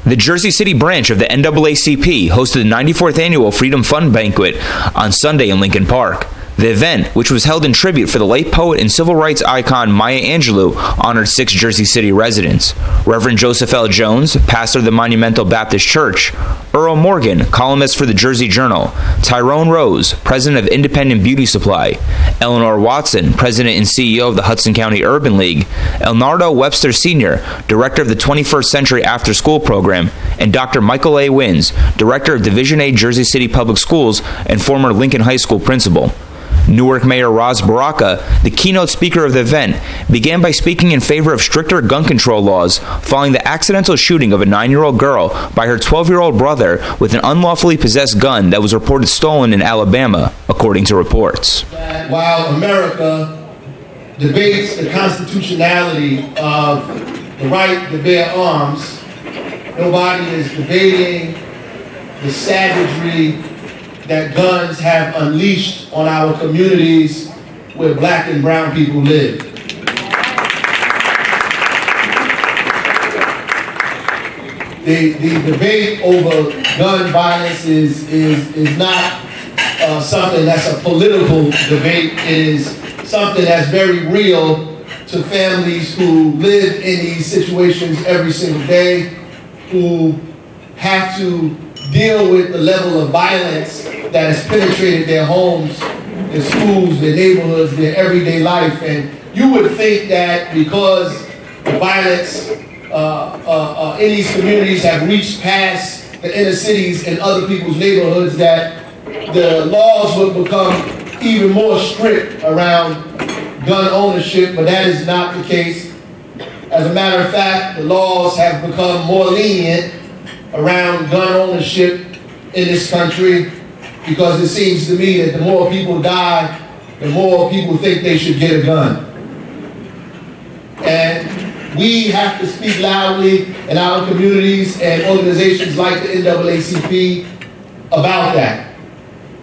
The Jersey City branch of the NAACP hosted the 94th Annual Freedom Fund Banquet on Sunday in Lincoln Park. The event, which was held in tribute for the late poet and civil rights icon Maya Angelou, honored 6 Jersey City residents: Reverend Joseph L. Jones, pastor of the Monumental Baptist Church; Earl Morgan, columnist for the Jersey Journal; Tyrone Rose, president of Independent Beauty Supply; Eleanor Watson, president and CEO of the Hudson County Urban League; Elnardo Webster Sr., director of the 21st Century After School Program; and Dr. Michael A. Wins, director of Division A Jersey City Public Schools and former Lincoln High School principal. Newark Mayor Ras Baraka, the keynote speaker of the event, began by speaking in favor of stricter gun control laws following the accidental shooting of a 9-year-old girl by her 12-year-old brother with an unlawfully possessed gun that was reported stolen in Alabama, according to reports. While America debates the constitutionality of the right to bear arms, nobody is debating the savagery that guns have unleashed on our communities where black and brown people live. The debate over gun violence is not something that's a political debate. It is something that's very real to families who live in these situations every single day, who have to deal with the level of violence that has penetrated their homes, their schools, their neighborhoods, their everyday life. And you would think that because the violence in these communities have reached past the inner cities and other people's neighborhoods, that the laws would become even more strict around gun ownership, but that is not the case. As a matter of fact, the laws have become more lenient around gun ownership in this country, because it seems to me that the more people die, the more people think they should get a gun. And we have to speak loudly in our communities and organizations like the NAACP about that,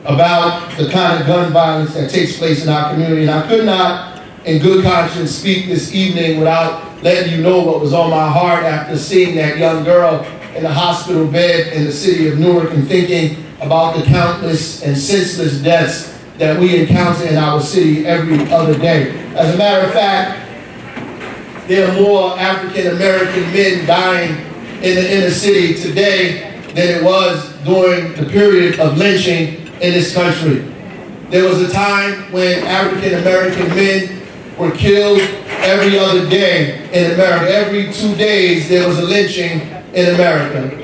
about the kind of gun violence that takes place in our community. And I could not, in good conscience, speak this evening without letting you know what was on my heart after seeing that young girl in the hospital bed in the city of Newark and thinking about the countless and senseless deaths that we encounter in our city every other day. As a matter of fact, there are more African American men dying in the inner city today than it was during the period of lynching in this country. There was a time when African American men were killed every other day in America. Every 2 days there was a lynching in America.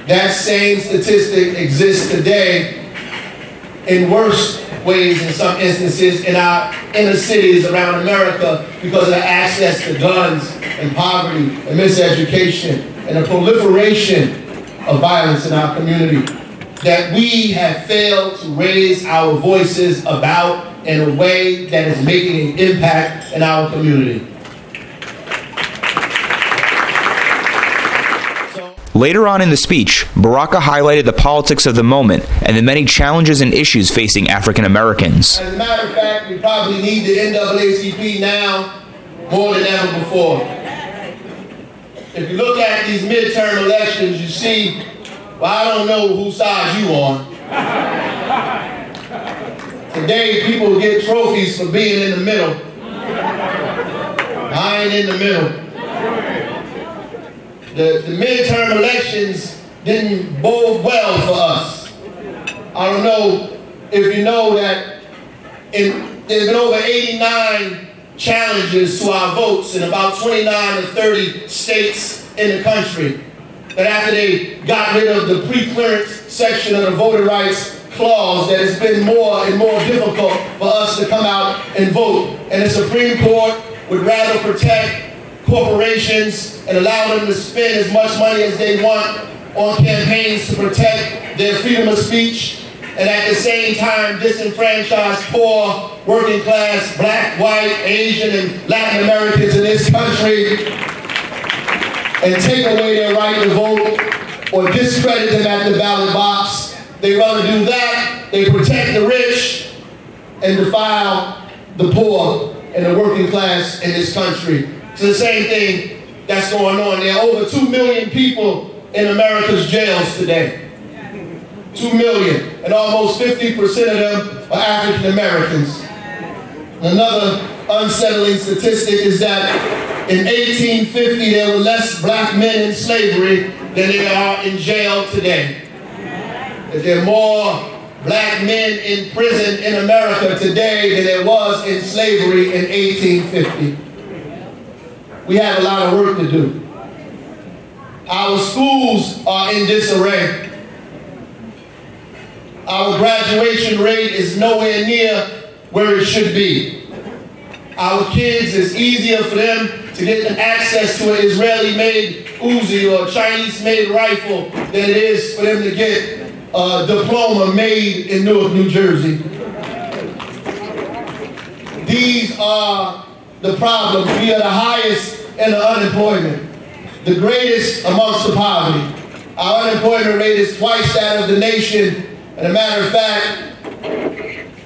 That same statistic exists today in worse ways in some instances in our inner cities around America because of the access to guns and poverty and miseducation and the proliferation of violence in our community that we have failed to raise our voices about in a way that is making an impact in our community. Later on in the speech, Baraka highlighted the politics of the moment and the many challenges and issues facing African Americans. As a matter of fact, we probably need the NAACP now more than ever before. If you look at these midterm elections, you see, well, I don't know whose side you on. Today, people get trophies for being in the middle. I ain't in the middle. The midterm elections didn't bode well for us. I don't know if you know that there's been over 89 challenges to our votes in about 29 or 30 states in the country. That after they got rid of the pre-clearance section of the voter rights clause, that it's been more and more difficult for us to come out and vote. And the Supreme Court would rather protect corporations and allow them to spend as much money as they want on campaigns to protect their freedom of speech, and at the same time disenfranchise poor, working class, black, white, Asian, and Latin Americans in this country and take away their right to vote or discredit them at the ballot box. They rather do that. They protect the rich and defile the poor and the working class in this country. It's the same thing that's going on. There are over 2 million people in America's jails today. 2 million, and almost 50% of them are African Americans. Another unsettling statistic is that in 1850 there were less black men in slavery than there are in jail today. That there are more black men in prison in America today than there was in slavery in 1850. We have a lot of work to do. Our schools are in disarray. Our graduation rate is nowhere near where it should be. Our kids, it's easier for them to get access to an Israeli-made Uzi or a Chinese-made rifle than it is for them to get a diploma made in Newark, New Jersey. These are the problems. We are the highest in the unemployment, the greatest amongst the poverty. Our unemployment rate is twice that of the nation. And a matter of fact,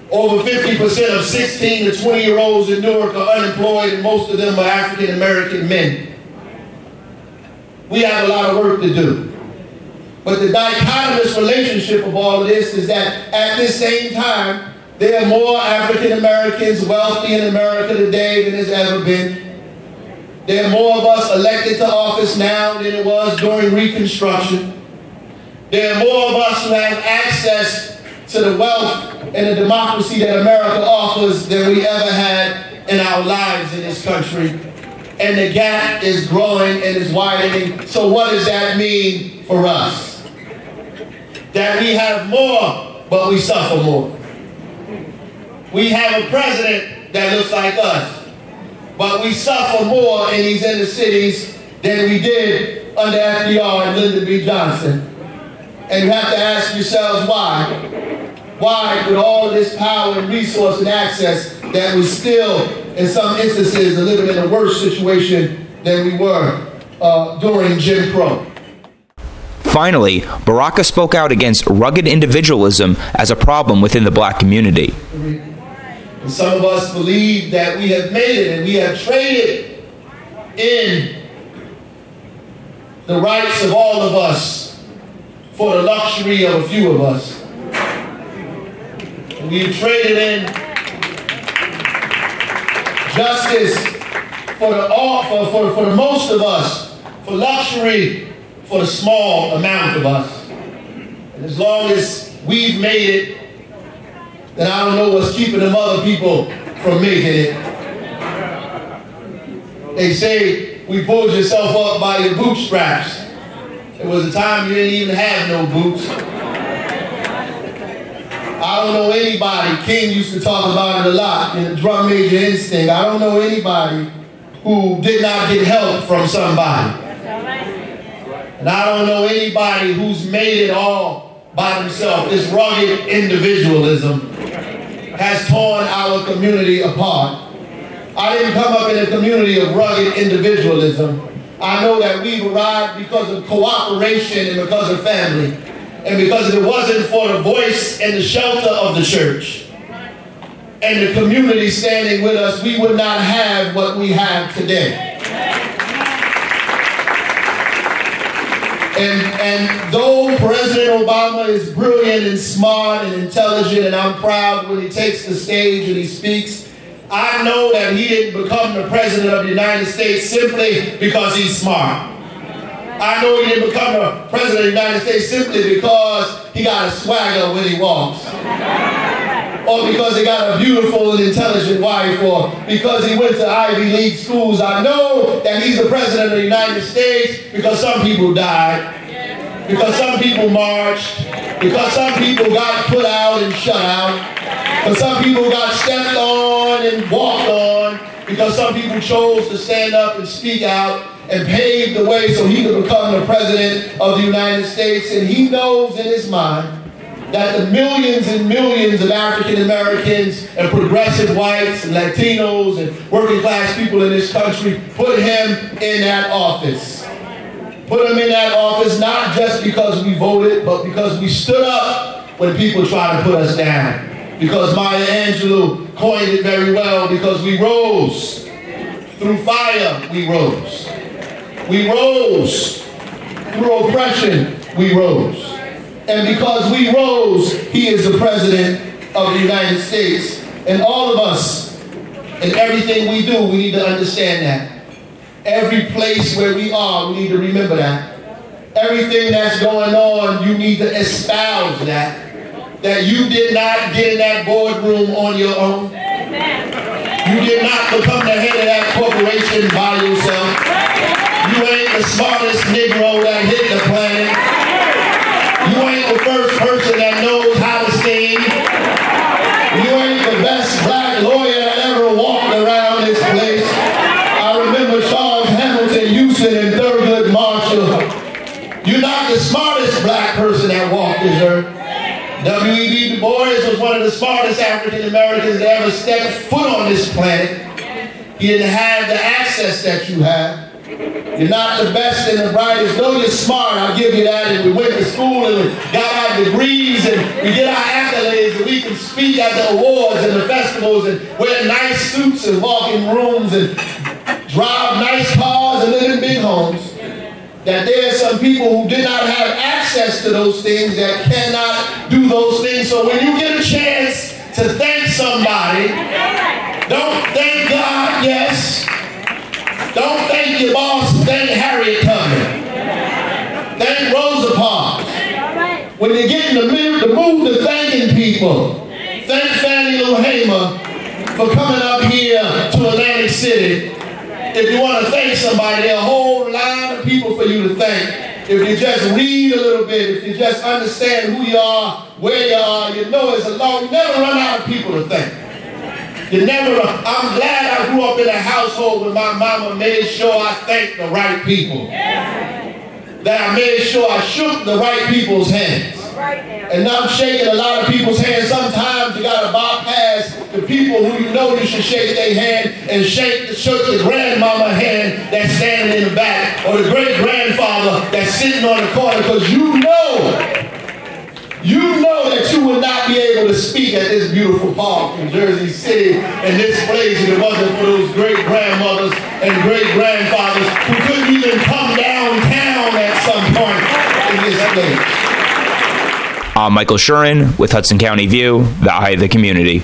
over 50% of 16 to 20-year-olds in Newark are unemployed, and most of them are African American men. We have a lot of work to do. But the dichotomous relationship of all of this is that at this same time, there are more African Americans wealthy in America today than there's ever been. There are more of us elected to office now than it was during Reconstruction. There are more of us who have access to the wealth and the democracy that America offers than we ever had in our lives in this country. And the gap is growing and is widening. So what does that mean for us? That we have more, but we suffer more. We have a president that looks like us, but we suffer more in these inner cities than we did under FDR and Lyndon B. Johnson. And you have to ask yourselves why. Why, with all of this power and resource and access, that we still, in some instances, are living in a worse situation than we were during Jim Crow. Finally, Baraka spoke out against rugged individualism as a problem within the black community. And some of us believe that we have made it and we have traded in the rights of all of us for the luxury of a few of us. We've traded in justice for the most of us, for luxury for the small amount of us. And as long as we've made it, then I don't know what's keeping them other people from making it. They say we pulled yourself up by your bootstraps. There was a time you didn't even have no boots. I don't know anybody, King used to talk about it a lot in the Drum Major Instinct. I don't know anybody who did not get help from somebody. And I don't know anybody who's made it all by themselves. This rugged individualism has torn our community apart. I didn't come up in a community of rugged individualism. I know that we've arrived because of cooperation and because of family. And because if it wasn't for the voice and the shelter of the church and the community standing with us, we would not have what we have today. And though President Obama is brilliant and smart and intelligent, and I'm proud when he takes the stage and he speaks, I know that he didn't become the President of the United States simply because he's smart. I know he didn't become the President of the United States simply because he got a swagger when he walks. Or because he got a beautiful and intelligent wife, or because he went to Ivy League schools. I know that he's the President of the United States because some people died, because some people marched, because some people got put out and shut out, because some people got stepped on and walked on, because some people chose to stand up and speak out and pave the way so he could become the President of the United States. And he knows in his mind that the millions and millions of African Americans and progressive whites and Latinos and working class people in this country put him in that office. Put him in that office not just because we voted, but because we stood up when people tried to put us down. Because Maya Angelou coined it very well, because we rose. Through fire, we rose. We rose Through oppression, we rose. And because we rose, he is the President of the United States. And all of us, and everything we do, we need to understand that. Every place where we are, we need to remember that. Everything that's going on, you need to espouse that. That you did not get in that boardroom on your own. You did not become the head of that corporation by yourself. You ain't the smartest Negro that hit the planet. You ain't the first person that knows how to sing. You ain't the best black lawyer that ever walked around this place. I remember Charles Hamilton Houston and Thurgood Marshall. You're not the smartest black person that walked this earth. W.E.B. Du Bois was one of the smartest African Americans that ever stepped foot on this planet. He didn't have the access that you have. You're not the best and the brightest. Though you're smart, I'll give you that. And we went to school and we got our degrees and we get our accolades and we can speak at the awards and the festivals and wear nice suits and walk in rooms and drive nice cars and live in big homes. That there are some people who did not have access to those things that cannot do those things. So when you get a chance to thank somebody, don't thank God, yes. Don't thank your boss, thank Harriet Tubman. Thank Rosa Parks. When you get in the mood to thanking people, thank Fannie Lou Hamer for coming up here to Atlantic City. If you want to thank somebody, there are a whole line of people for you to thank. If you just read a little bit, if you just understand who you are, where you are, you know it's a long, you never run out of people to thank. You never run. I'm glad I grew up in a household where my mama made sure I thanked the right people. That I made sure I shook the right people's hands. And now I'm shaking a lot of people's hands. Sometimes you got to bypass the people who you know you should shake their hand and shake the grandmama hand that's standing in the back or the great-grandfather that's sitting on the corner because you know that you would not be able to speak at this beautiful park in Jersey City and this place if it wasn't for those great-grandmothers and great-grandfathers who couldn't even come downtown at some point in this place. I'm Michael Shurin with Hudson County View, the eye of the community.